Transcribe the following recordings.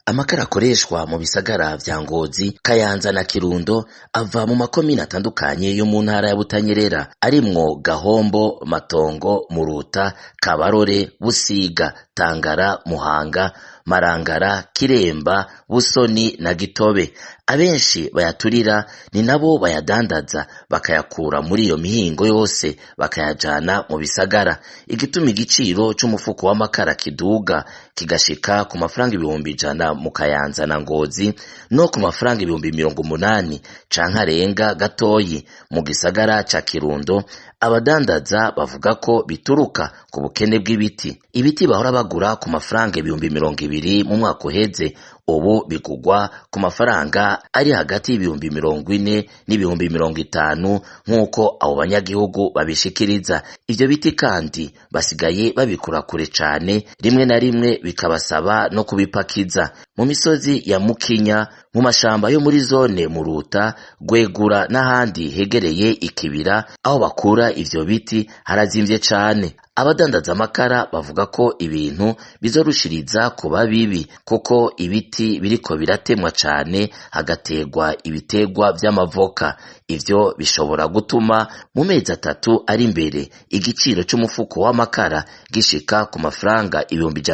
Amakara akoreshwa mu bisagara vya Ngozi, Kayanza na Kirundo ava mu makomine atandukanye yo mu ntara ya Butanyerera arimwo Gahombo, Matongo, Muruta, Kabarore, Busiga, Tangara, Muhanga, Marangara, Kiremba, Busoni na Gitobe. Abenshi bayaturira ni nabo bayadandaza bakayakura muri iyo mihingo yose bakayajana mu bisagara. Igituma igiciro c'umufuko w'amakara kiduga kigashika ku mafaranga 100 mu Kayanza na Ngozi no ku mafaranga 80 canke arenga gatoyi mu gisagara ca Kirundo. Abadandaza bavuga ko bituruka ku bukene bw'ibiti. Ibiti bahora bagura ku mafaranga 200 mu mwaka uheze ubu bigugwa ku mafaranga ari hagati y'40 n'50 nk'uko abo banyagihugu babishikiriza. Ivyo biti kandi basigaye babikura kure cane, rimwe na rimwe bikabasaba no kubipakiza. Mu misozi ya Mukinya, mu mashamba yo muri zone Muruta, Gwegura n'ahandi hegereye ikibira aho bakura ivyo biti harazimvye cane. Abadandaza amakara bavuga ko ibintu bizorushiriza kuba bibi kuko ibiti biriko biratemwa cane hagategwa ibitegwa vy'amavoka. Ivyo bishobora gutuma mu mezi 3 ari imbere igiciro c'umufuko w'amakara gishika ku mafaranga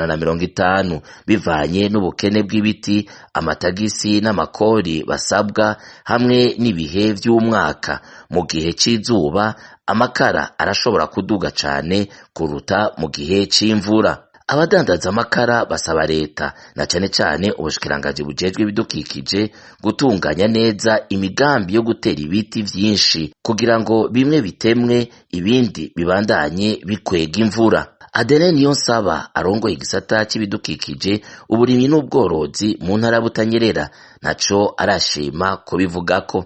150 bivanye n'ubukene bw'ibiti, amatagisi n'amakori basabwa hamwe n'ibihe vy'umwaka. Mu gihe c'izuba amakara arashobora kuduga cane kuruta mu gihe c'imvura. Abadandaza amakara basaba leta na cane ubushikiranganji bujejwe ibidukikije gutunganya neza imigambi yo gutera ibiti vyinshi kugira ngo bimwe bitemwe ibindi bibandanye bikwega imvura. Adeline Niyonsaba arongoye igisata c'ibidukikije, uburimyi n'ubworozi mu ntara ya Butanyerera naco arashima kubivugako.